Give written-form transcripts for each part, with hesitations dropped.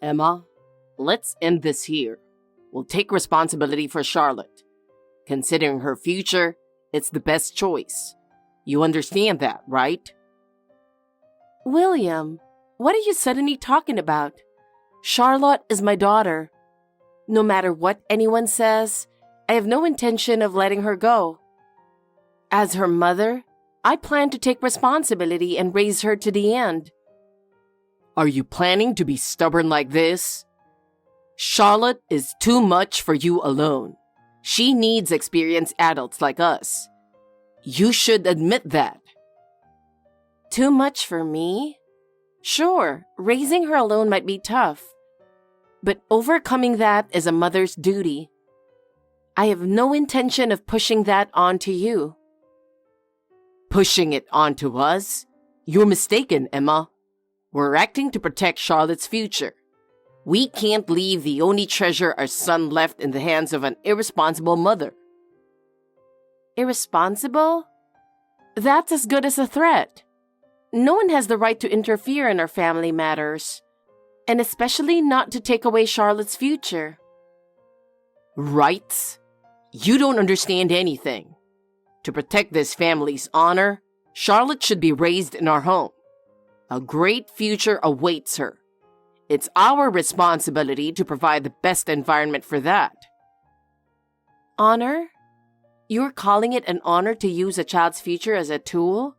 Emma, let's end this here. We'll take responsibility for Charlotte. Considering her future, it's the best choice. You understand that, right? William, what are you suddenly talking about? Charlotte is my daughter. No matter what anyone says, I have no intention of letting her go. As her mother, I plan to take responsibility and raise her to the end. Are you planning to be stubborn like this? Charlotte is too much for you alone. She needs experienced adults like us. You should admit that. Too much for me? Sure, raising her alone might be tough. But overcoming that is a mother's duty. I have no intention of pushing that onto you. Pushing it onto us? You're mistaken, Emma. We're acting to protect Charlotte's future. We can't leave the only treasure our son left in the hands of an irresponsible mother. Irresponsible? That's as good as a threat. No one has the right to interfere in our family matters, and especially not to take away Charlotte's future. Rights? You don't understand anything. To protect this family's honor, Charlotte should be raised in our home. A great future awaits her. It's our responsibility to provide the best environment for that. Honor? You're calling it an honor to use a child's future as a tool?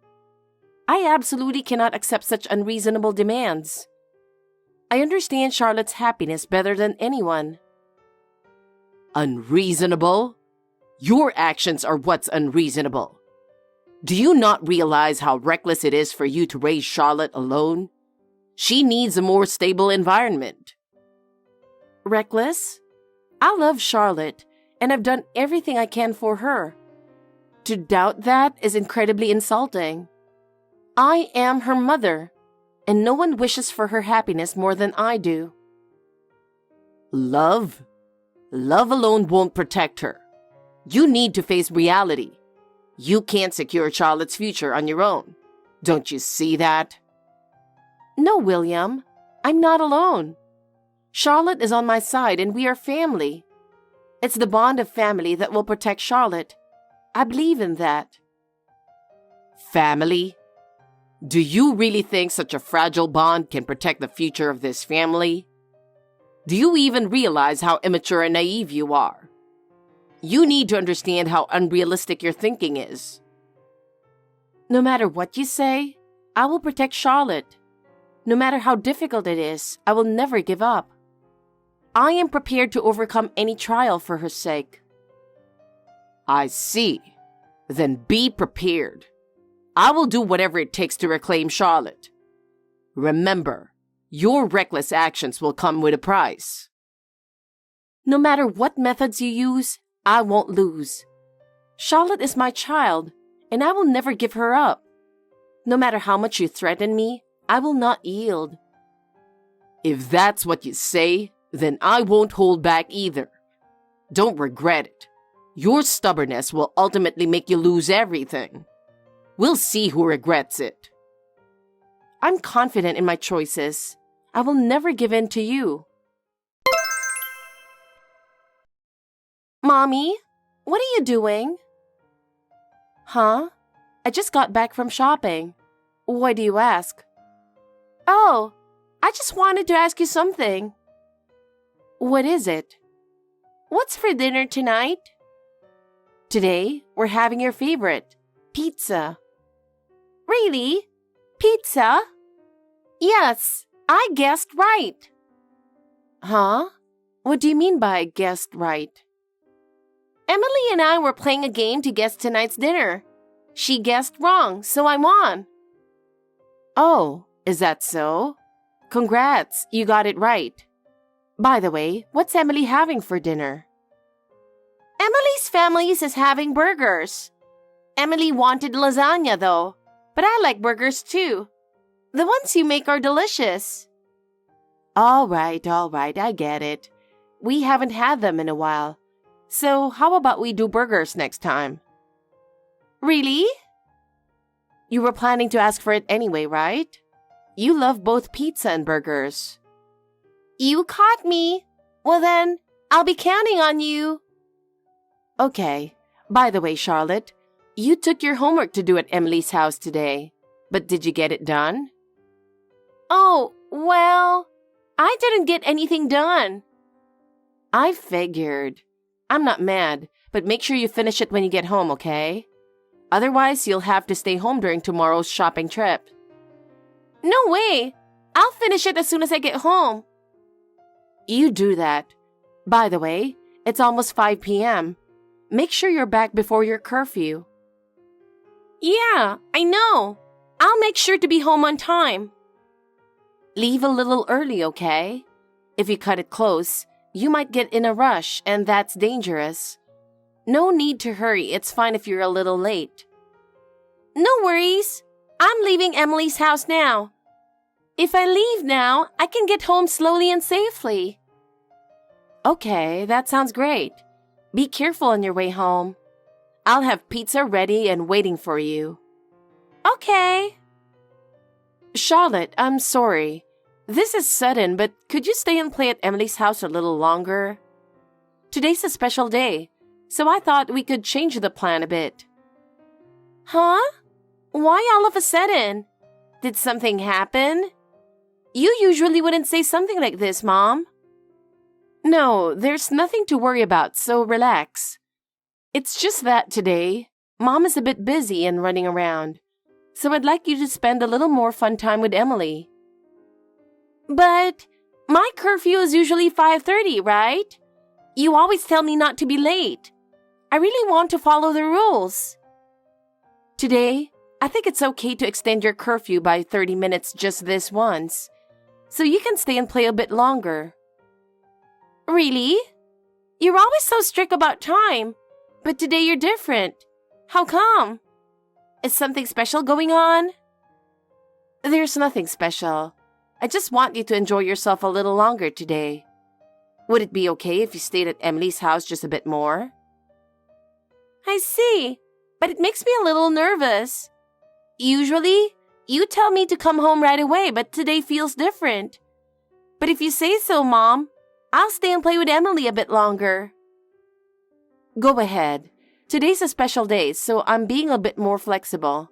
I absolutely cannot accept such unreasonable demands. I understand Charlotte's happiness better than anyone. Unreasonable? Your actions are what's unreasonable. Do you not realize how reckless it is for you to raise Charlotte alone? She needs a more stable environment. Reckless? I love Charlotte, and I've done everything I can for her. To doubt that is incredibly insulting. I am her mother, and no one wishes for her happiness more than I do. Love? Love alone won't protect her. You need to face reality. You can't secure Charlotte's future on your own. Don't you see that? No, William. I'm not alone. Charlotte is on my side and we are family. It's the bond of family that will protect Charlotte. I believe in that. Family? Do you really think such a fragile bond can protect the future of this family? Do you even realize how immature and naive you are? You need to understand how unrealistic your thinking is. No matter what you say, I will protect Charlotte. No matter how difficult it is, I will never give up. I am prepared to overcome any trial for her sake. I see. Then be prepared. I will do whatever it takes to reclaim Charlotte. Remember, your reckless actions will come with a price. No matter what methods you use, I won't lose. Charlotte is my child, and I will never give her up. No matter how much you threaten me, I will not yield. If that's what you say, then I won't hold back either. Don't regret it. Your stubbornness will ultimately make you lose everything. We'll see who regrets it. I'm confident in my choices. I will never give in to you. Mommy, what are you doing? Huh? I just got back from shopping. Why do you ask? Oh, I just wanted to ask you something. What is it? What's for dinner tonight? Today, we're having your favorite, pizza. Really? Pizza? Yes, I guessed right. Huh? What do you mean by guessed right? Emily and I were playing a game to guess tonight's dinner. She guessed wrong, so I won. Oh, is that so? Congrats, you got it right. By the way, what's Emily having for dinner? Emily's family is having burgers. Emily wanted lasagna though, but I like burgers too. The ones you make are delicious. All right, I get it. We haven't had them in a while. So how about we do burgers next time? Really? You were planning to ask for it anyway, right? You love both pizza and burgers. You caught me. Well then, I'll be counting on you. Okay. By the way, Charlotte, you took your homework to do at Emily's house today. But did you get it done? Oh, well, I didn't get anything done. I figured. I'm not mad, but make sure you finish it when you get home, okay? Otherwise, you'll have to stay home during tomorrow's shopping trip. No way. I'll finish it as soon as I get home. You do that. By the way, it's almost 5 p.m. Make sure you're back before your curfew. Yeah, I know. I'll make sure to be home on time. Leave a little early, okay? If you cut it close, you might get in a rush, and that's dangerous. No need to hurry. It's fine if you're a little late. No worries. I'm leaving Emily's house now. If I leave now, I can get home slowly and safely. Okay, that sounds great. Be careful on your way home. I'll have pizza ready and waiting for you. Okay. Charlotte, I'm sorry. This is sudden, but could you stay and play at Emily's house a little longer? Today's a special day, so I thought we could change the plan a bit. Huh? Why all of a sudden? Did something happen? You usually wouldn't say something like this, Mom. No, there's nothing to worry about, so relax. It's just that today, Mom is a bit busy and running around, so I'd like you to spend a little more fun time with Emily. But my curfew is usually 5:30, right? You always tell me not to be late. I really want to follow the rules. Today, I think it's okay to extend your curfew by 30 minutes just this once, so you can stay and play a bit longer. Really? You're always so strict about time, but today you're different. How come? Is something special going on? There's nothing special. I just want you to enjoy yourself a little longer today. Would it be okay if you stayed at Emily's house just a bit more? I see, but it makes me a little nervous. Usually, you tell me to come home right away, but today feels different. But if you say so, Mom, I'll stay and play with Emily a bit longer. Go ahead. Today's a special day, so I'm being a bit more flexible.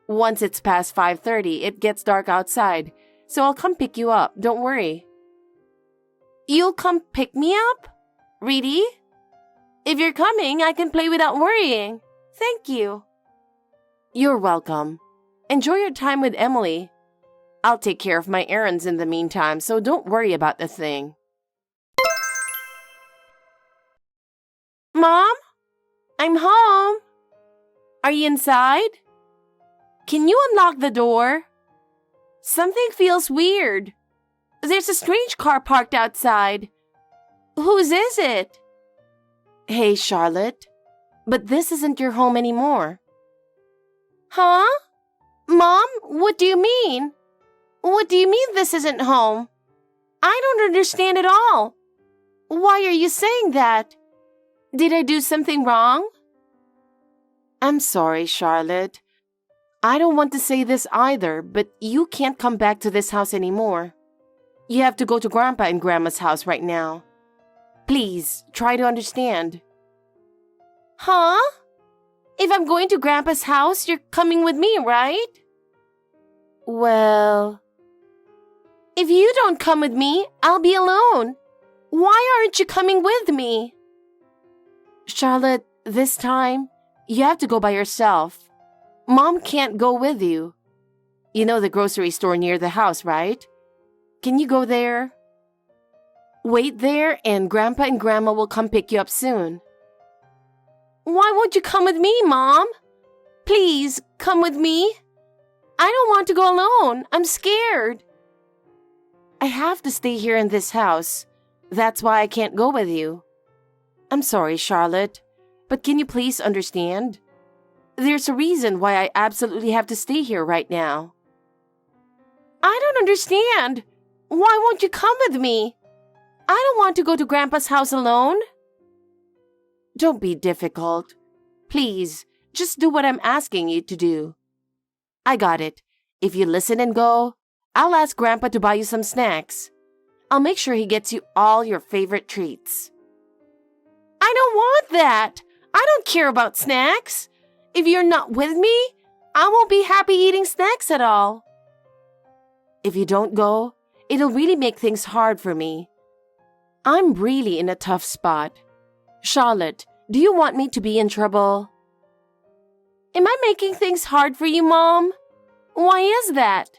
Once it's past 5:30, it gets dark outside, so I'll come pick you up. Don't worry. You'll come pick me up? Really? If you're coming, I can play without worrying. Thank you. You're welcome. Enjoy your time with Emily. I'll take care of my errands in the meantime, so don't worry about the thing. Mom? I'm home. Are you inside? Can you unlock the door? Something feels weird. There's a strange car parked outside. Whose is it? Hey, Charlotte. But this isn't your home anymore. Huh? Mom, what do you mean? What do you mean this isn't home? I don't understand at all. Why are you saying that? Did I do something wrong? I'm sorry, Charlotte. I don't want to say this either, but you can't come back to this house anymore. You have to go to Grandpa and Grandma's house right now. Please, try to understand. Huh? If I'm going to Grandpa's house, you're coming with me, right? Well... If you don't come with me, I'll be alone. Why aren't you coming with me? Charlotte, this time, you have to go by yourself. Mom can't go with you. You know the grocery store near the house, right? Can you go there? Wait there and Grandpa and Grandma will come pick you up soon. Why won't you come with me, Mom? Please, come with me. I don't want to go alone. I'm scared. I have to stay here in this house. That's why I can't go with you. I'm sorry, Charlotte, but can you please understand? There's a reason why I absolutely have to stay here right now. I don't understand. Why won't you come with me? I don't want to go to Grandpa's house alone. Don't be difficult. Please, just do what I'm asking you to do. I got it. If you listen and go, I'll ask Grandpa to buy you some snacks. I'll make sure he gets you all your favorite treats. I don't want that. I don't care about snacks. If you're not with me, I won't be happy eating snacks at all. If you don't go, it'll really make things hard for me. I'm really in a tough spot. Charlotte, do you want me to be in trouble? Am I making things hard for you, Mom? Why is that?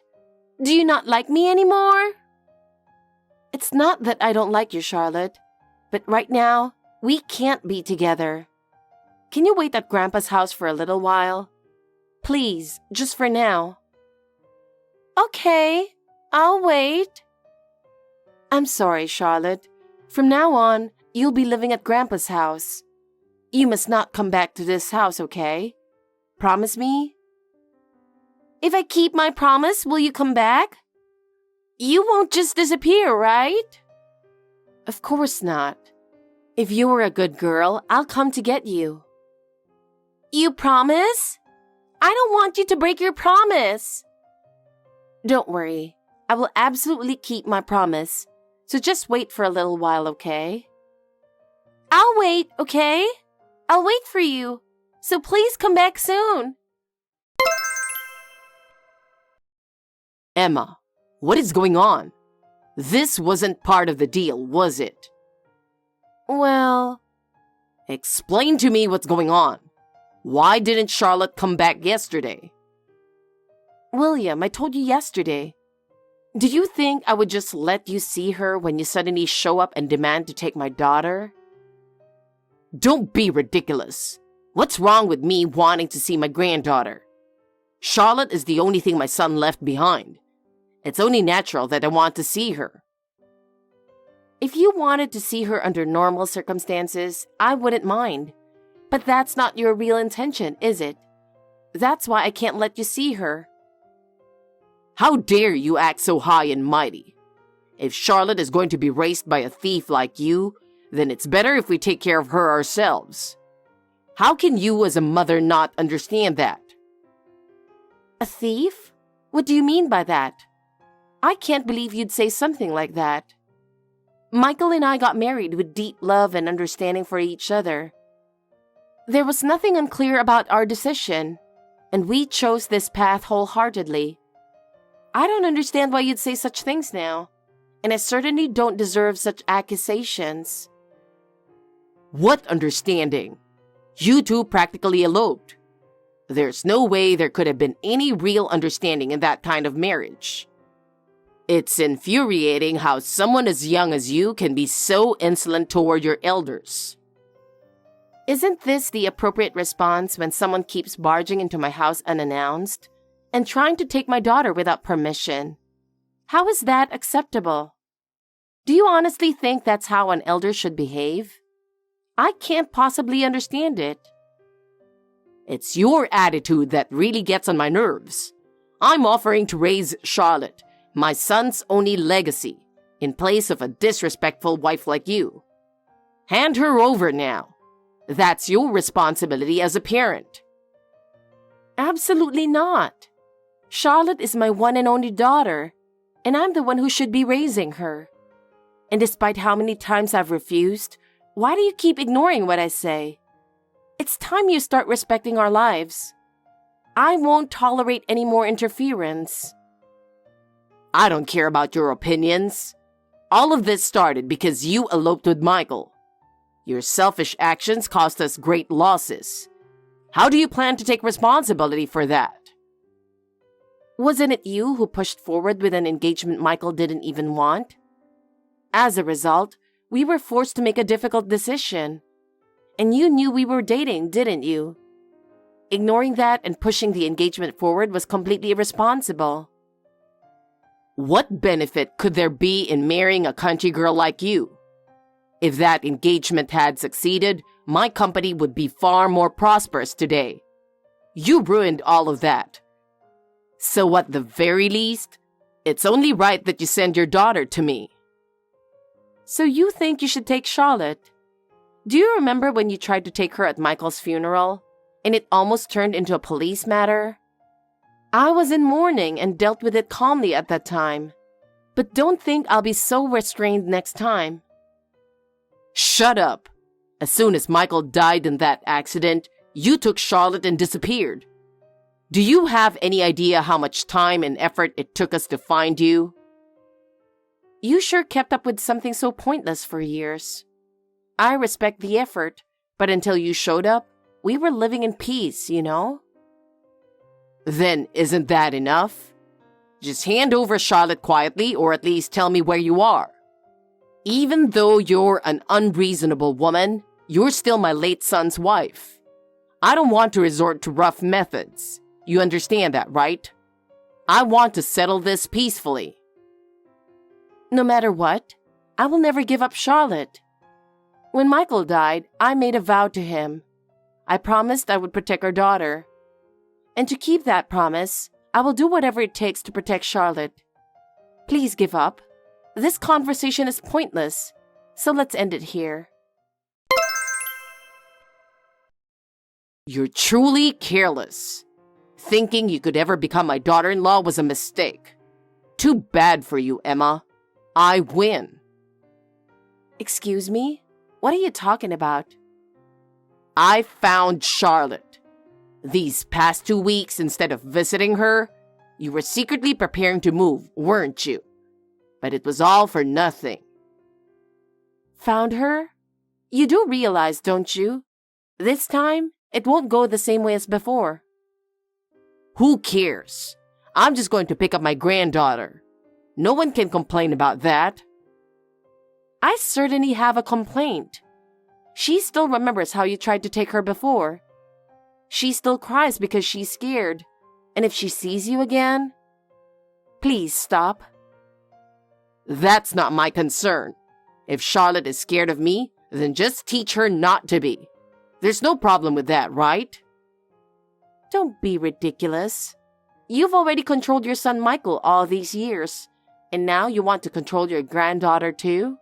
Do you not like me anymore? It's not that I don't like you, Charlotte, but right now, we can't be together. Can you wait at Grandpa's house for a little while? Please, just for now. Okay, I'll wait. I'm sorry, Charlotte. From now on, you'll be living at Grandpa's house. You must not come back to this house, okay? Promise me? If I keep my promise, will you come back? You won't just disappear, right? Of course not. If you were a good girl, I'll come to get you. You promise? I don't want you to break your promise. Don't worry. I will absolutely keep my promise. So just wait for a little while, okay? I'll wait, okay? I'll wait for you. So please come back soon. Emma, what is going on? This wasn't part of the deal, was it? Well, explain to me what's going on. Why didn't Charlotte come back yesterday? William, I told you yesterday. Do you think I would just let you see her when you suddenly show up and demand to take my daughter? Don't be ridiculous. What's wrong with me wanting to see my granddaughter? Charlotte is the only thing my son left behind. It's only natural that I want to see her. If you wanted to see her under normal circumstances, I wouldn't mind. But that's not your real intention, is it? That's why I can't let you see her. How dare you act so high and mighty? If Charlotte is going to be raised by a thief like you, then it's better if we take care of her ourselves. How can you as a mother not understand that? A thief? What do you mean by that? I can't believe you'd say something like that. Michael and I got married with deep love and understanding for each other. There was nothing unclear about our decision, and we chose this path wholeheartedly. I don't understand why you'd say such things now, and I certainly don't deserve such accusations. What understanding? You two practically eloped. There's no way there could have been any real understanding in that kind of marriage. It's infuriating how someone as young as you can be so insolent toward your elders. Isn't this the appropriate response when someone keeps barging into my house unannounced and trying to take my daughter without permission? How is that acceptable? Do you honestly think that's how an elder should behave? I can't possibly understand it. It's your attitude that really gets on my nerves. I'm offering to raise Charlotte, my son's only legacy, in place of a disrespectful wife like you. Hand her over now. That's your responsibility as a parent. Absolutely not. Charlotte is my one and only daughter, and I'm the one who should be raising her. And despite how many times I've refused, why do you keep ignoring what I say? It's time you start respecting our lives. I won't tolerate any more interference. I don't care about your opinions. All of this started because you eloped with Michael. Your selfish actions cost us great losses. How do you plan to take responsibility for that? Wasn't it you who pushed forward with an engagement Michael didn't even want? As a result, we were forced to make a difficult decision. And you knew we were dating, didn't you? Ignoring that and pushing the engagement forward was completely irresponsible. What benefit could there be in marrying a country girl like you? If that engagement had succeeded, my company would be far more prosperous today. You ruined all of that. So at the very least, it's only right that you send your daughter to me. So you think you should take Charlotte? Do you remember when you tried to take her at Michael's funeral, and it almost turned into a police matter? I was in mourning and dealt with it calmly at that time. But don't think I'll be so restrained next time. Shut up. As soon as Michael died in that accident, you took Charlotte and disappeared. Do you have any idea how much time and effort it took us to find you? You sure kept up with something so pointless for years. I respect the effort, but until you showed up, we were living in peace, you know? Then isn't that enough? Just hand over Charlotte quietly, or at least tell me where you are. Even though you're an unreasonable woman, you're still my late son's wife. I don't want to resort to rough methods. You understand that, right? I want to settle this peacefully. No matter what, I will never give up Charlotte. When Michael died, I made a vow to him. I promised I would protect our daughter. And to keep that promise, I will do whatever it takes to protect Charlotte. Please give up. This conversation is pointless, so let's end it here. You're truly careless. Thinking you could ever become my daughter-in-law was a mistake. Too bad for you, Emma. I win. Excuse me? What are you talking about? I found Charlotte. These past 2 weeks, instead of visiting her, you were secretly preparing to move, weren't you? But it was all for nothing. Found her? You do realize, don't you? This time, it won't go the same way as before. Who cares? I'm just going to pick up my granddaughter. No one can complain about that. I certainly have a complaint. She still remembers how you tried to take her before. She still cries because she's scared. And if she sees you again, please stop. That's not my concern. If Charlotte is scared of me, then just teach her not to be. There's no problem with that, right? Don't be ridiculous. You've already controlled your son Michael all these years, and now you want to control your granddaughter too?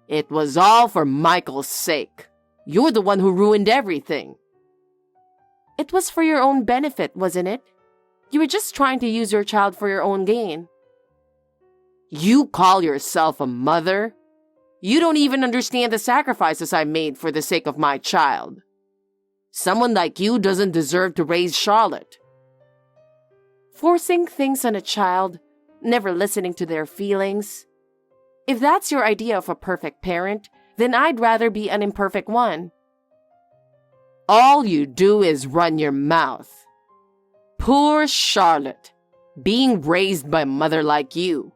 It was all for Michael's sake. You're the one who ruined everything. It was for your own benefit, wasn't it? You were just trying to use your child for your own gain. You call yourself a mother? You don't even understand the sacrifices I made for the sake of my child. Someone like you doesn't deserve to raise Charlotte. Forcing things on a child, never listening to their feelings. If that's your idea of a perfect parent, then I'd rather be an imperfect one. All you do is run your mouth. Poor Charlotte, being raised by a mother like you.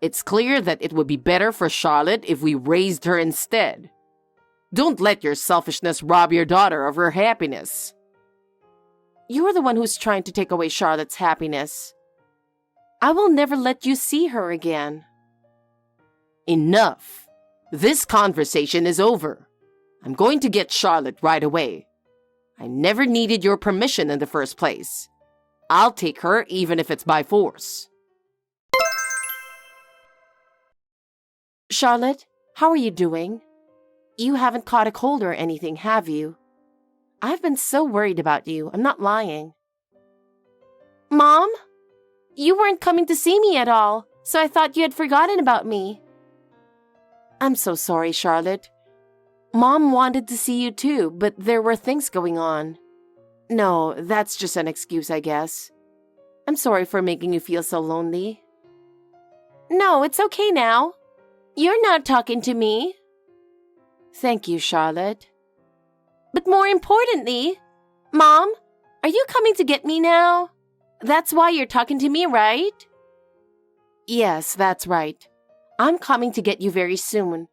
It's clear that it would be better for Charlotte if we raised her instead. Don't let your selfishness rob your daughter of her happiness. You're the one who's trying to take away Charlotte's happiness. I will never let you see her again. Enough. This conversation is over. I'm going to get Charlotte right away. I never needed your permission in the first place. I'll take her even if it's by force. Charlotte, how are you doing? You haven't caught a cold or anything, have you? I've been so worried about you, I'm not lying. Mom? You weren't coming to see me at all, so I thought you had forgotten about me. I'm so sorry, Charlotte. Mom wanted to see you too, but there were things going on. No, that's just an excuse, I guess. I'm sorry for making you feel so lonely. No, it's okay now. You're not talking to me. Thank you, Charlotte. But more importantly, Mom, are you coming to get me now? That's why you're talking to me, right? Yes, that's right. I'm coming to get you very soon.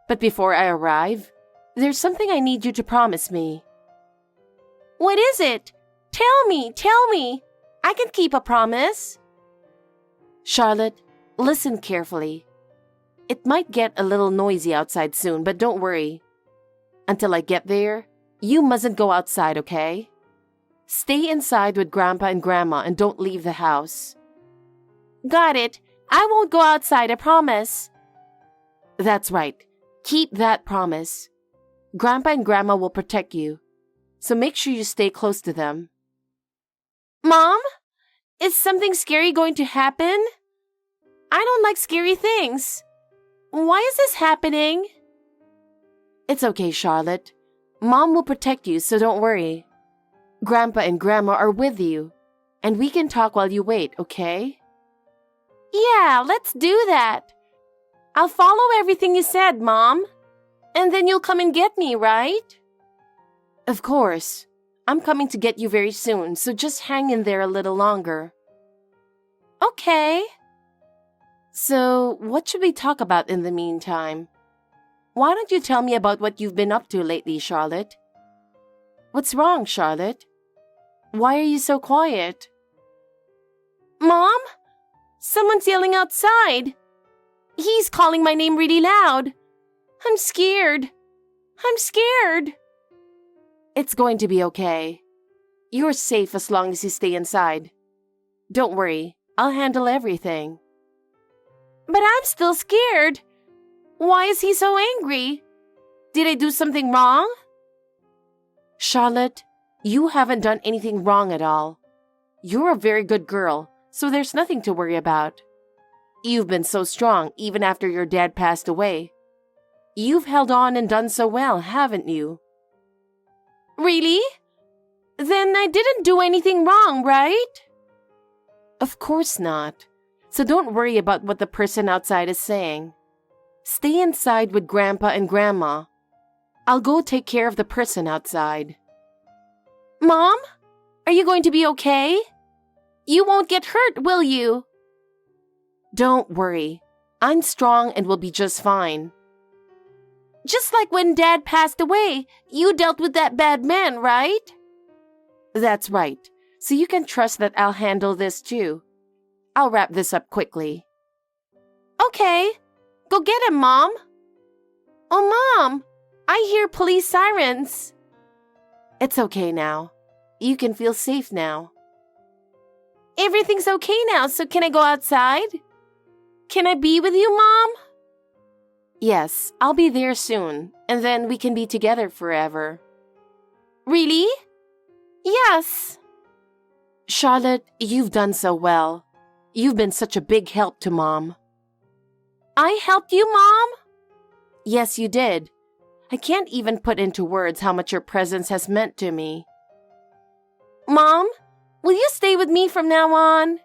But before I arrive, there's something I need you to promise me. What is it? Tell me. I can keep a promise. Charlotte, listen carefully. It might get a little noisy outside soon, but don't worry. Until I get there, you mustn't go outside, okay? Stay inside with Grandpa and Grandma and don't leave the house. Got it. I won't go outside, I promise. That's right. Keep that promise. Grandpa and Grandma will protect you, so make sure you stay close to them. Mom? Is something scary going to happen? I don't like scary things. Why is this happening? It's okay, Charlotte. Mom will protect you, so don't worry. Grandpa and Grandma are with you, and we can talk while you wait, okay? Yeah, let's do that. I'll follow everything you said, Mom. And then you'll come and get me, right? Of course. I'm coming to get you very soon, so just hang in there a little longer. Okay. So, what should we talk about in the meantime? Why don't you tell me about what you've been up to lately, Charlotte? What's wrong, Charlotte? Why are you so quiet? Mom? Someone's yelling outside. He's calling my name really loud. I'm scared. I'm scared. It's going to be okay. You're safe as long as you stay inside. Don't worry, I'll handle everything. But I'm still scared. Why is he so angry? Did I do something wrong? Charlotte, you haven't done anything wrong at all. You're a very good girl, so there's nothing to worry about. You've been so strong even after your dad passed away. You've held on and done so well, haven't you? Really? Then I didn't do anything wrong, right? Of course not. So don't worry about what the person outside is saying. Stay inside with Grandpa and Grandma. I'll go take care of the person outside. Mom, are you going to be okay? You won't get hurt, will you? Don't worry. I'm strong and will be just fine. Just like when Dad passed away, you dealt with that bad man, right? That's right. So you can trust that I'll handle this too. I'll wrap this up quickly. Okay. Go get him, Mom. Oh, Mom, I hear police sirens. It's okay now. You can feel safe now. Everything's okay now, so can I go outside? Can I be with you, Mom? Yes, I'll be there soon, and then we can be together forever. Really? Yes. Charlotte, you've done so well. You've been such a big help to Mom. I helped you, Mom? Yes, you did. I can't even put into words how much your presence has meant to me. Mom, will you stay with me from now on?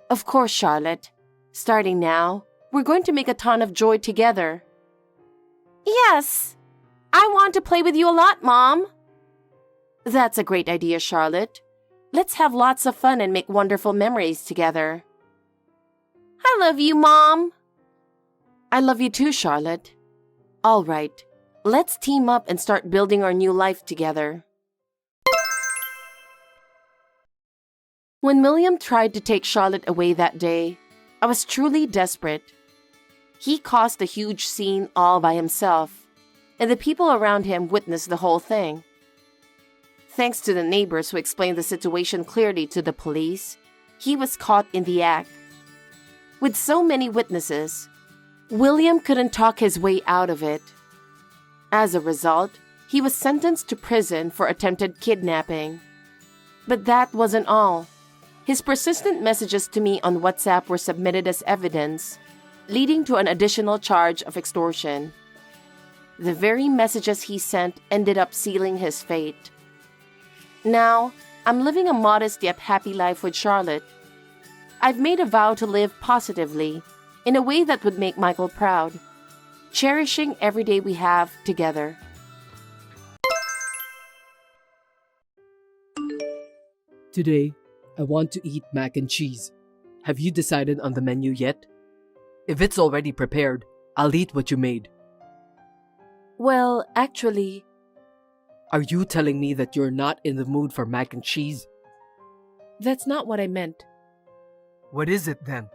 Of course, Charlotte. Starting now, we're going to make a ton of joy together. Yes. I want to play with you a lot, Mom. That's a great idea, Charlotte. Let's have lots of fun and make wonderful memories together. I love you, Mom. I love you too, Charlotte. All right, let's team up and start building our new life together. When William tried to take Charlotte away that day, I was truly desperate. He caused a huge scene all by himself, and the people around him witnessed the whole thing. Thanks to the neighbors who explained the situation clearly to the police, he was caught in the act. With so many witnesses, William couldn't talk his way out of it. As a result, he was sentenced to prison for attempted kidnapping. But that wasn't all. His persistent messages to me on WhatsApp were submitted as evidence, leading to an additional charge of extortion. The very messages he sent ended up sealing his fate. Now, I'm living a modest yet happy life with Charlotte. I've made a vow to live positively, in a way that would make Michael proud, cherishing every day we have together. Today, I want to eat mac and cheese. Have you decided on the menu yet? If it's already prepared, I'll eat what you made. Well, actually... Are you telling me that you're not in the mood for mac and cheese? That's not what I meant. What is it then?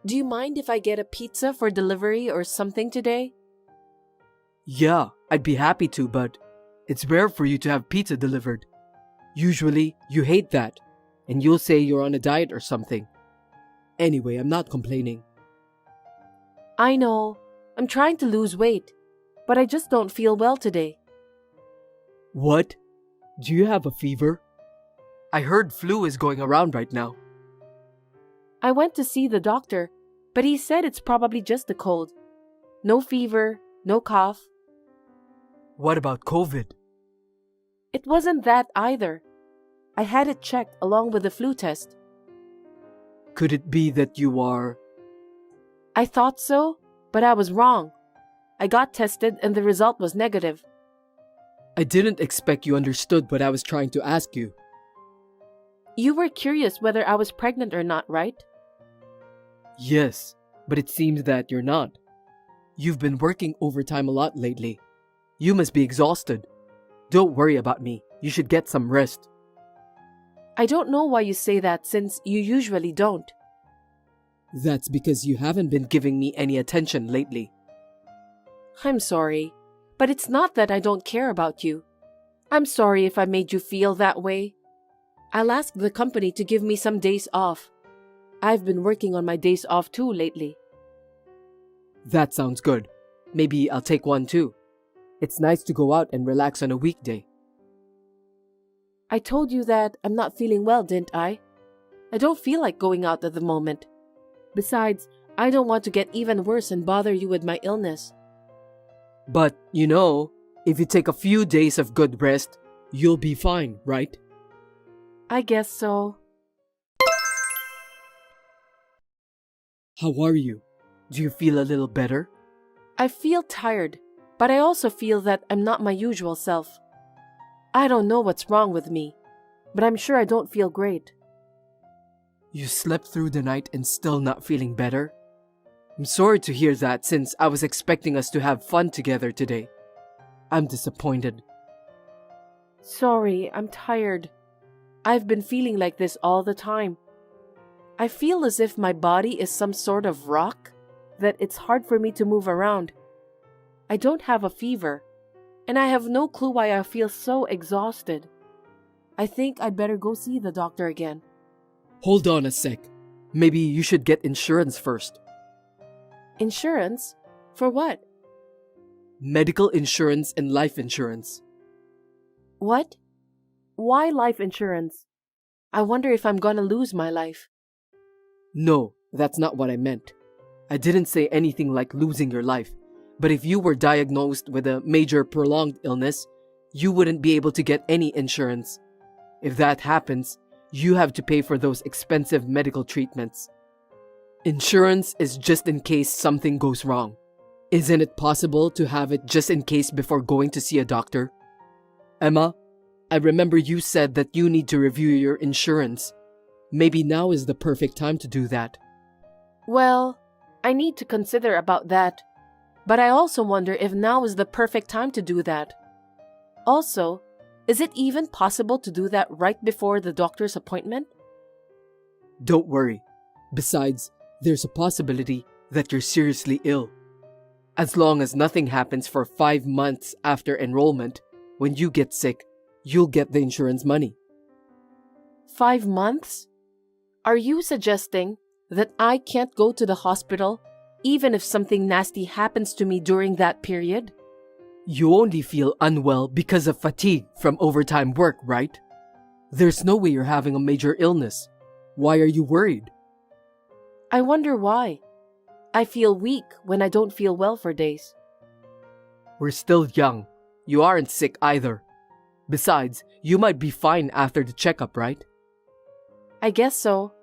Do you mind if I get a pizza for delivery or something today? Yeah, I'd be happy to, but it's rare for you to have pizza delivered. Usually, you hate that, and you'll say you're on a diet or something. Anyway, I'm not complaining. I know. I'm trying to lose weight, but I just don't feel well today. What? Do you have a fever? I heard flu is going around right now. I went to see the doctor, but he said it's probably just a cold. No fever, no cough. What about COVID? It wasn't that either. I had it checked along with the flu test. Could it be that you are... I thought so, but I was wrong. I got tested and the result was negative. I didn't expect you understood what I was trying to ask you. You were curious whether I was pregnant or not, right? Yes, but it seems that you're not. You've been working overtime a lot lately. You must be exhausted. Don't worry about me. You should get some rest. I don't know why you say that since you usually don't. That's because you haven't been giving me any attention lately. I'm sorry, but it's not that I don't care about you. I'm sorry if I made you feel that way. I'll ask the company to give me some days off. I've been working on my days off too lately. That sounds good. Maybe I'll take one too. It's nice to go out and relax on a weekday. I told you that I'm not feeling well, didn't I? I don't feel like going out at the moment. Besides, I don't want to get even worse and bother you with my illness. But, if you take a few days of good rest, you'll be fine, right? I guess so. How are you? Do you feel a little better? I feel tired, but I also feel that I'm not my usual self. I don't know what's wrong with me, but I'm sure I don't feel great. You slept through the night and still not feeling better? I'm sorry to hear that since I was expecting us to have fun together today. I'm disappointed. Sorry, I'm tired. I've been feeling like this all the time. I feel as if my body is some sort of rock, that it's hard for me to move around. I don't have a fever, and I have no clue why I feel so exhausted. I think I'd better go see the doctor again. Hold on a sec. Maybe you should get insurance first. Insurance? For what? Medical insurance and life insurance. What? Why life insurance? I wonder if I'm gonna lose my life. No, that's not what I meant. I didn't say anything like losing your life. But if you were diagnosed with a major prolonged illness, you wouldn't be able to get any insurance. If that happens, you have to pay for those expensive medical treatments. Insurance is just in case something goes wrong. Isn't it possible to have it just in case before going to see a doctor? Emma, I remember you said that you need to review your insurance. Maybe now is the perfect time to do that. Well, I need to consider about that. But I also wonder if now is the perfect time to do that. Also, is it even possible to do that right before the doctor's appointment? Don't worry. Besides, there's a possibility that you're seriously ill. As long as nothing happens for 5 months after enrollment, when you get sick, you'll get the insurance money. 5 months? Are you suggesting that I can't go to the hospital even if something nasty happens to me during that period? You only feel unwell because of fatigue from overtime work, right? There's no way you're having a major illness. Why are you worried? I wonder why. I feel weak when I don't feel well for days. We're still young. You aren't sick either. Besides, you might be fine after the checkup, right? I guess so.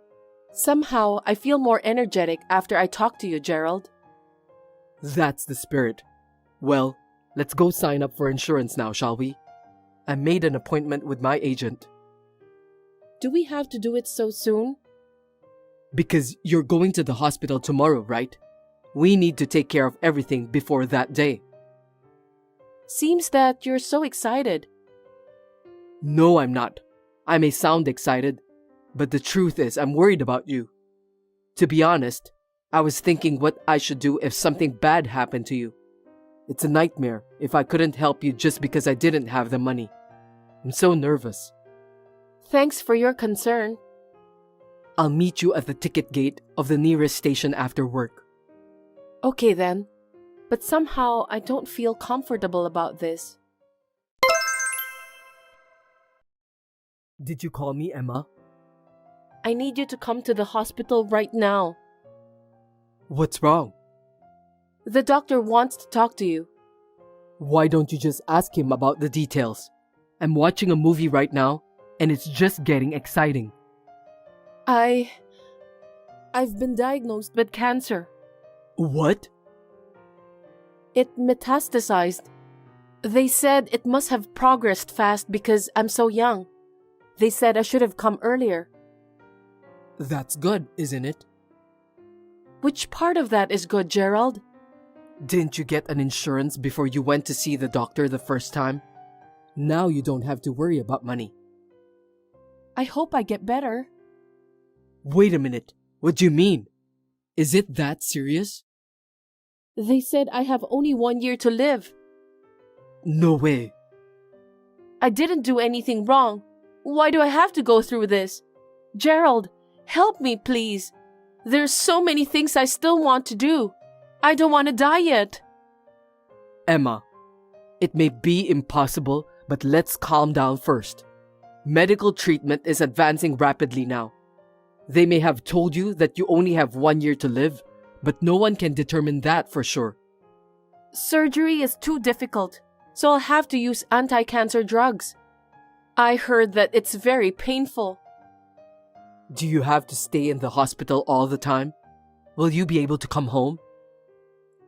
Somehow, I feel more energetic after I talk to you, Gerald. That's the spirit. Well, let's go sign up for insurance now, shall we? I made an appointment with my agent. Do we have to do it so soon? Because you're going to the hospital tomorrow, right? We need to take care of everything before that day. Seems that you're so excited. No, I'm not. I may sound excited, but the truth is I'm worried about you. To be honest, I was thinking what I should do if something bad happened to you. It's a nightmare if I couldn't help you just because I didn't have the money. I'm so nervous. Thanks for your concern. I'll meet you at the ticket gate of the nearest station after work. Okay then, but somehow I don't feel comfortable about this. Did you call me, Emma? I need you to come to the hospital right now. What's wrong? The doctor wants to talk to you. Why don't you just ask him about the details? I'm watching a movie right now, and it's just getting exciting. I've been diagnosed with cancer. What? It metastasized. They said it must have progressed fast because I'm so young. They said I should have come earlier. That's good, isn't it? Which part of that is good, Gerald? Didn't you get an insurance before you went to see the doctor the first time? Now you don't have to worry about money. I hope I get better. Wait a minute. What do you mean? Is it that serious? They said I have only 1 year to live. No way. I didn't do anything wrong. Why do I have to go through this? Gerald, help me, please. There's so many things I still want to do. I don't want to die yet. Emma, it may be impossible, but let's calm down first. Medical treatment is advancing rapidly now. They may have told you that you only have 1 year to live, but no one can determine that for sure. Surgery is too difficult, so I'll have to use anti-cancer drugs. I heard that it's very painful. Do you have to stay in the hospital all the time? Will you be able to come home?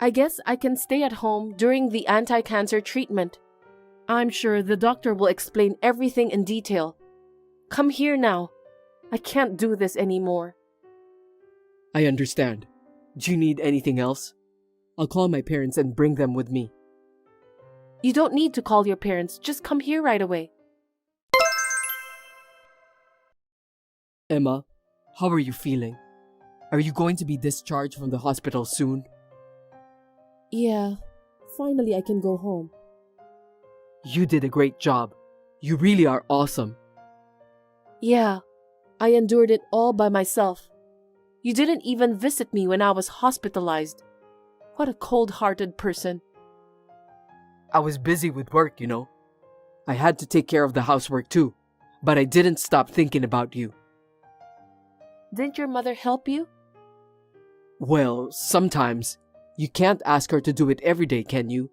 I guess I can stay at home during the anti-cancer treatment. I'm sure the doctor will explain everything in detail. Come here now. I can't do this anymore. I understand. Do you need anything else? I'll call my parents and bring them with me. You don't need to call your parents. Just come here right away. Emma, how are you feeling? Are you going to be discharged from the hospital soon? Yeah, finally I can go home. You did a great job. You really are awesome. Yeah, I endured it all by myself. You didn't even visit me when I was hospitalized. What a cold-hearted person. I was busy with work, you know. I had to take care of the housework too, but I didn't stop thinking about you. Didn't your mother help you? Well, sometimes. You can't ask her to do it every day, can you?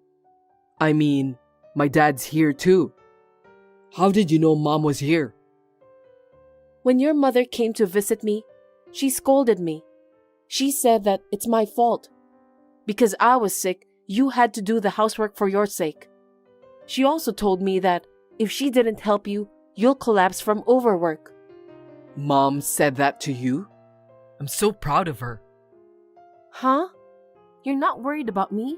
I mean, my dad's here too. How did you know Mom was here? When your mother came to visit me, she scolded me. She said that it's my fault. Because I was sick, you had to do the housework for your sake. She also told me that if she didn't help you, you'll collapse from overwork. Mom said that to you? I'm so proud of her. Huh? You're not worried about me?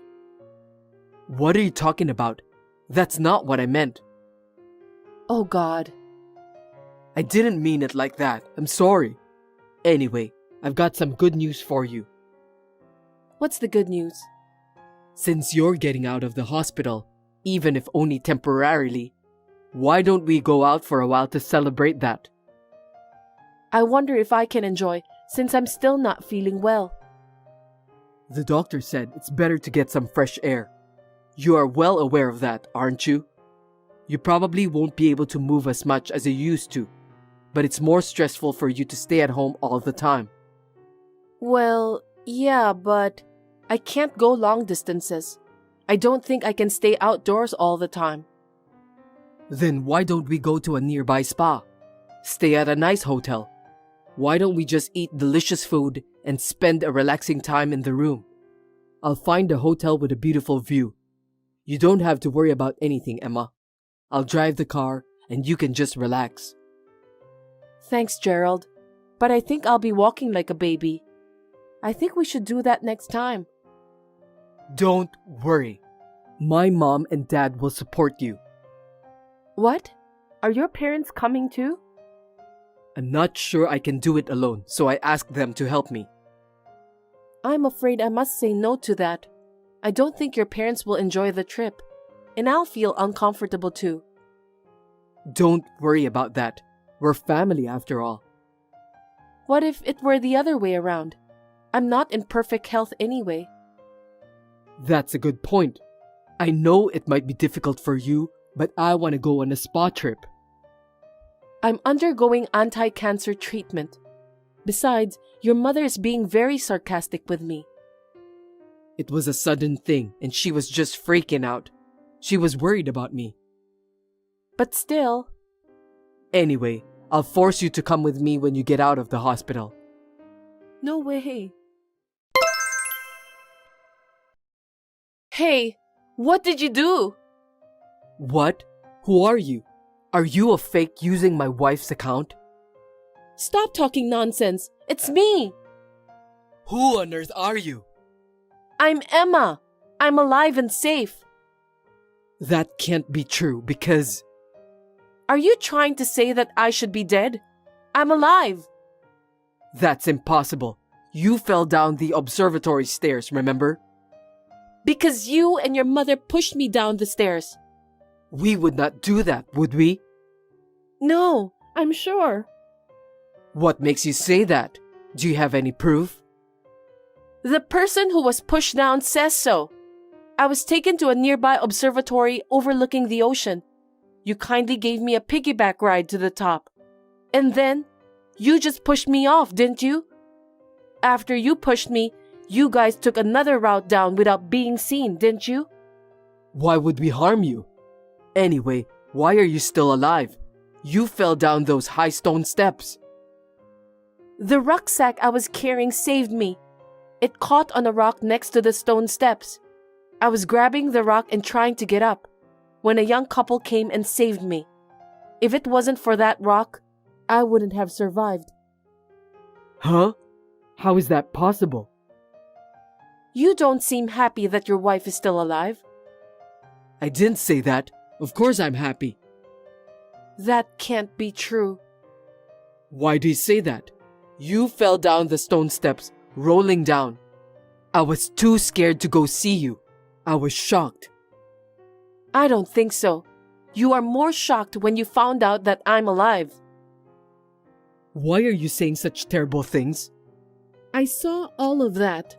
What are you talking about? That's not what I meant. Oh God. I didn't mean it like that. I'm sorry. Anyway, I've got some good news for you. What's the good news? Since you're getting out of the hospital, even if only temporarily, why don't we go out for a while to celebrate that? I wonder if I can enjoy, since I'm still not feeling well. The doctor said it's better to get some fresh air. You are well aware of that, aren't you? You probably won't be able to move as much as you used to, but it's more stressful for you to stay at home all the time. Well, yeah, but I can't go long distances. I don't think I can stay outdoors all the time. Then why don't we go to a nearby spa? Stay at a nice hotel. Why don't we just eat delicious food and spend a relaxing time in the room? I'll find a hotel with a beautiful view. You don't have to worry about anything, Emma. I'll drive the car and you can just relax. Thanks, Gerald. But I think I'll be walking like a baby. I think we should do that next time. Don't worry. My mom and dad will support you. What? Are your parents coming too? I'm not sure I can do it alone, so I asked them to help me. I'm afraid I must say no to that. I don't think your parents will enjoy the trip, and I'll feel uncomfortable too. Don't worry about that. We're family after all. What if it were the other way around? I'm not in perfect health anyway. That's a good point. I know it might be difficult for you, but I want to go on a spa trip. I'm undergoing anti-cancer treatment. Besides, your mother is being very sarcastic with me. It was a sudden thing and she was just freaking out. She was worried about me. But still... Anyway, I'll force you to come with me when you get out of the hospital. No way. Hey, what did you do? What? Who are you? Are you a fake using my wife's account? Stop talking nonsense. It's me. Who on earth are you? I'm Emma. I'm alive and safe. That can't be true because... Are you trying to say that I should be dead? I'm alive. That's impossible. You fell down the observatory stairs, remember? Because you and your mother pushed me down the stairs. We would not do that, would we? No, I'm sure. What makes you say that? Do you have any proof? The person who was pushed down says so. I was taken to a nearby observatory overlooking the ocean. You kindly gave me a piggyback ride to the top. And then, you just pushed me off, didn't you? After you pushed me, you guys took another route down without being seen, didn't you? Why would we harm you? Anyway, why are you still alive? You fell down those high stone steps. The rucksack I was carrying saved me. It caught on a rock next to the stone steps. I was grabbing the rock and trying to get up when a young couple came and saved me. If it wasn't for that rock, I wouldn't have survived. Huh? How is that possible? You don't seem happy that your wife is still alive. I didn't say that. Of course I'm happy. That can't be true. Why do you say that? You fell down the stone steps, rolling down. I was too scared to go see you. I was shocked. I don't think so. You are more shocked when you found out that I'm alive. Why are you saying such terrible things? I saw all of that.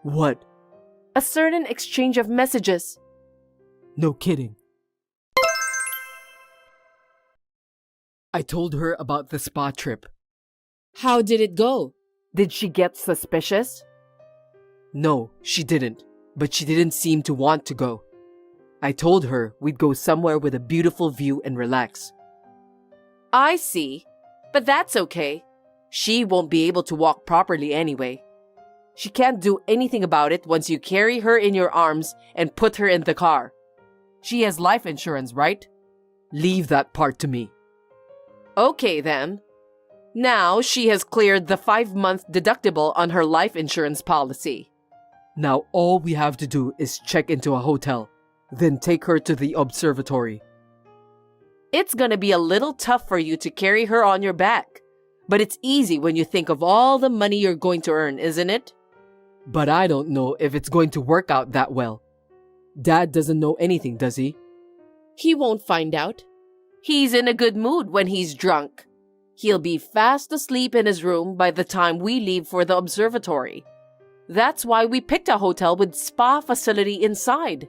What? A certain exchange of messages. No kidding. I told her about the spa trip. How did it go? Did she get suspicious? No, she didn't. But she didn't seem to want to go. I told her we'd go somewhere with a beautiful view and relax. I see. But that's okay. She won't be able to walk properly anyway. She can't do anything about it once you carry her in your arms and put her in the car. She has life insurance, right? Leave that part to me. Okay then. Now she has cleared the 5-month deductible on her life insurance policy. Now all we have to do is check into a hotel, then take her to the observatory. It's gonna be a little tough for you to carry her on your back, but it's easy when you think of all the money you're going to earn, isn't it? But I don't know if it's going to work out that well. Dad doesn't know anything, does he? He won't find out. He's in a good mood when he's drunk. He'll be fast asleep in his room by the time we leave for the observatory. That's why we picked a hotel with spa facility inside.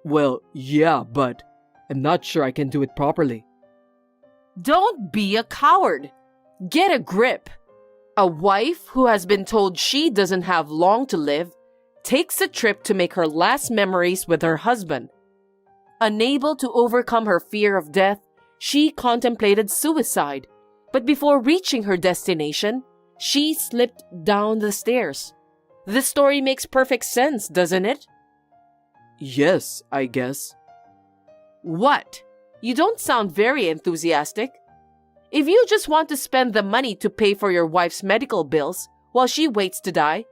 Well, yeah, but I'm not sure I can do it properly. Don't be a coward. Get a grip. A wife who has been told she doesn't have long to live takes a trip to make her last memories with her husband. Unable to overcome her fear of death, she contemplated suicide. But before reaching her destination, she slipped down the stairs. This story makes perfect sense, doesn't it? Yes, I guess. What? You don't sound very enthusiastic. If you just want to spend the money to pay for your wife's medical bills while she waits to die,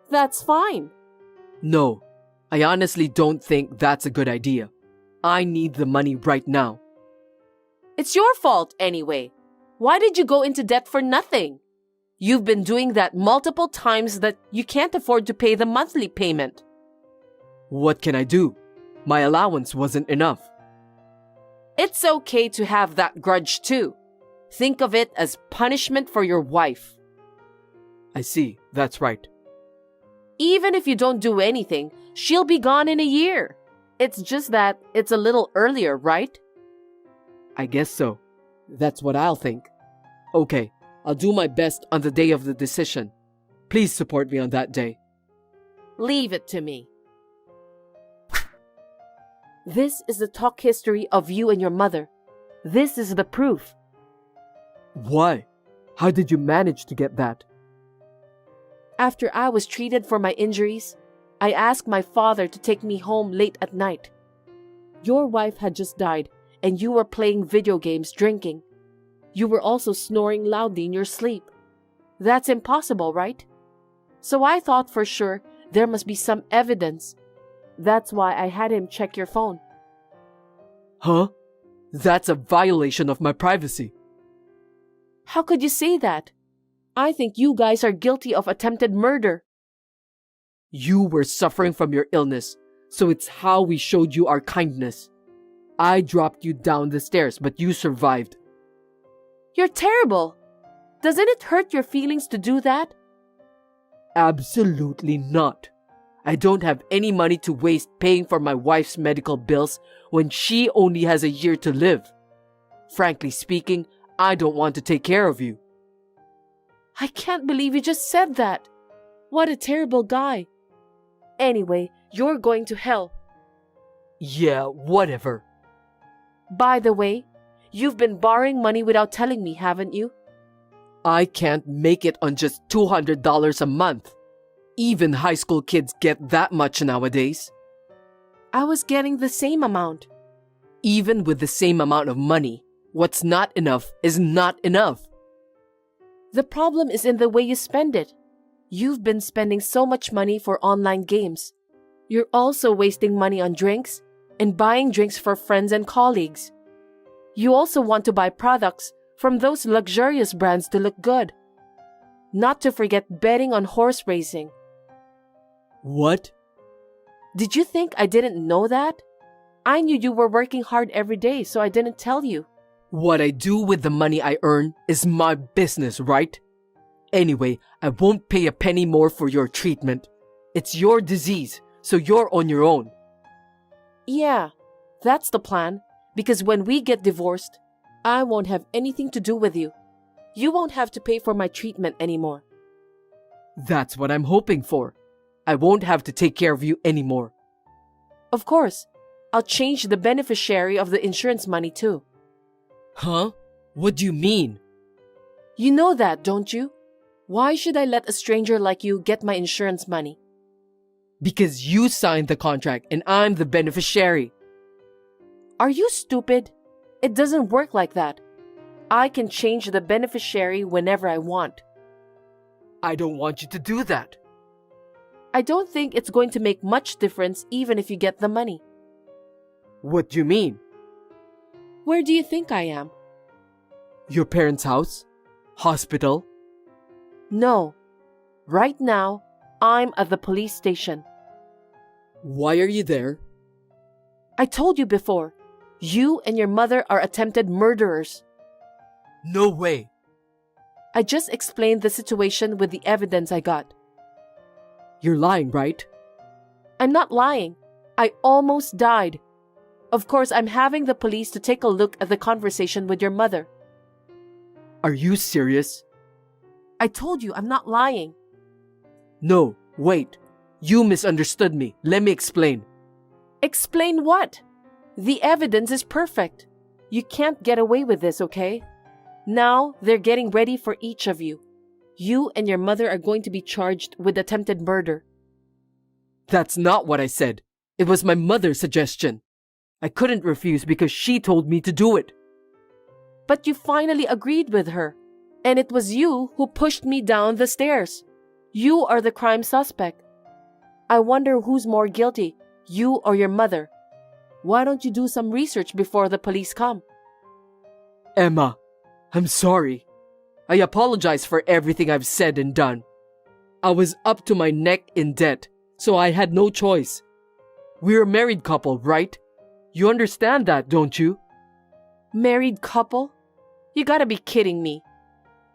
that's fine. No, I honestly don't think that's a good idea. I need the money right now. It's your fault anyway. Why did you go into debt for nothing? You've been doing that multiple times that you can't afford to pay the monthly payment. What can I do? My allowance wasn't enough. It's okay to have that grudge too. Think of it as punishment for your wife. I see, that's right. Even if you don't do anything, she'll be gone in a year. It's just that it's a little earlier, right? I guess so. That's what I'll think. Okay, I'll do my best on the day of the decision. Please support me on that day. Leave it to me. This is the talk history of you and your mother. This is the proof. Why? How did you manage to get that? After I was treated for my injuries, I asked my father to take me home late at night. Your wife had just died, and you were playing video games, drinking. You were also snoring loudly in your sleep. That's impossible, right? So I thought for sure there must be some evidence. That's why I had him check your phone. Huh? That's a violation of my privacy. How could you say that? I think you guys are guilty of attempted murder. You were suffering from your illness, so it's how we showed you our kindness. I dropped you down the stairs, but you survived. You're terrible. Doesn't it hurt your feelings to do that? Absolutely not. I don't have any money to waste paying for my wife's medical bills when she only has a year to live. Frankly speaking, I don't want to take care of you. I can't believe you just said that. What a terrible guy. Anyway, you're going to hell. Yeah, whatever. By the way, you've been borrowing money without telling me, haven't you? I can't make it on just $200 a month. Even high school kids get that much nowadays. I was getting the same amount. Even with the same amount of money, what's not enough is not enough. The problem is in the way you spend it. You've been spending so much money for online games. You're also wasting money on drinks and buying drinks for friends and colleagues. You also want to buy products from those luxurious brands to look good. Not to forget betting on horse racing. What? Did you think I didn't know that? I knew you were working hard every day, so I didn't tell you. What I do with the money I earn is my business, right? Anyway, I won't pay a penny more for your treatment. It's your disease, so you're on your own. Yeah, that's the plan. Because when we get divorced, I won't have anything to do with you. You won't have to pay for my treatment anymore. That's what I'm hoping for. I won't have to take care of you anymore. Of course, I'll change the beneficiary of the insurance money too. Huh? What do you mean? You know that, don't you? Why should I let a stranger like you get my insurance money? Because you signed the contract and I'm the beneficiary. Are you stupid? It doesn't work like that. I can change the beneficiary whenever I want. I don't want you to do that. I don't think it's going to make much difference even if you get the money. What do you mean? Where do you think I am? Your parents' house? Hospital? No. Right now, I'm at the police station. Why are you there? I told you before, you and your mother are attempted murderers. No way. I just explained the situation with the evidence I got. You're lying, right? I'm not lying. I almost died. Of course, I'm having the police to take a look at the conversation with your mother. Are you serious? I told you I'm not lying. No, wait. You misunderstood me. Let me explain. Explain what? The evidence is perfect. You can't get away with this, okay? Now they're getting ready for each of you. You and your mother are going to be charged with attempted murder. That's not what I said. It was my mother's suggestion. I couldn't refuse because she told me to do it. But you finally agreed with her. And it was you who pushed me down the stairs. You are the crime suspect. I wonder who's more guilty, you or your mother. Why don't you do some research before the police come? Emma, I'm sorry. I apologize for everything I've said and done. I was up to my neck in debt, so I had no choice. We're a married couple, right? You understand that, don't you? Married couple? You gotta be kidding me.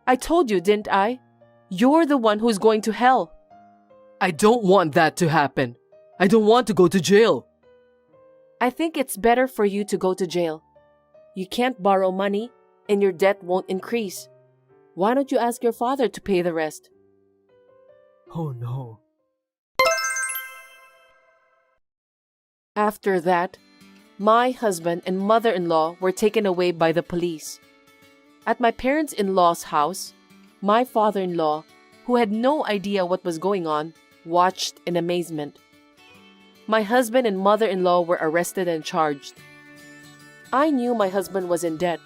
I told you, didn't I? You're the one who's going to hell. I don't want that to happen. I don't want to go to jail. I think it's better for you to go to jail. You can't borrow money, and your debt won't increase. Why don't you ask your father to pay the rest? Oh no. After that, my husband and mother-in-law were taken away by the police. At my parents-in-law's house, my father-in-law, who had no idea what was going on, watched in amazement. My husband and mother-in-law were arrested and charged. I knew my husband was in debt.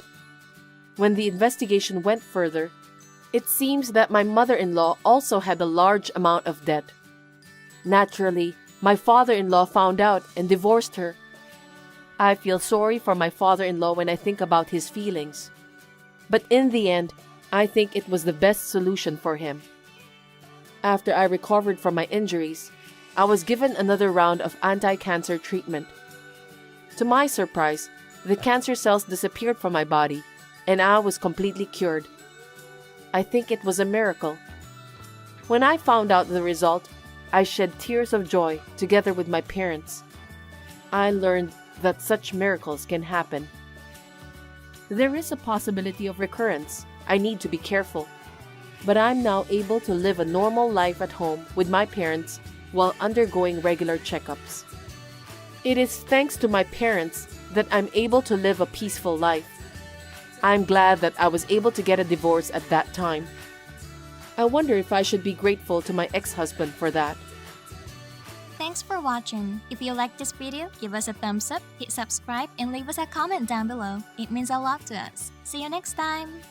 When the investigation went further, it seems that my mother-in-law also had a large amount of debt. Naturally, my father-in-law found out and divorced her. I feel sorry for my father-in-law when I think about his feelings. But in the end, I think it was the best solution for him. After I recovered from my injuries, I was given another round of anti-cancer treatment. To my surprise, the cancer cells disappeared from my body, and I was completely cured. I think it was a miracle. When I found out the result, I shed tears of joy together with my parents. I learned that such miracles can happen. There is a possibility of recurrence. I need to be careful. But I'm now able to live a normal life at home with my parents while undergoing regular checkups. It is thanks to my parents that I'm able to live a peaceful life. I'm glad that I was able to get a divorce at that time. I wonder if I should be grateful to my ex-husband for that. Thanks for watching. If you liked this video, give us a thumbs up, hit subscribe, and leave us a comment down below. It means a lot to us. See you next time!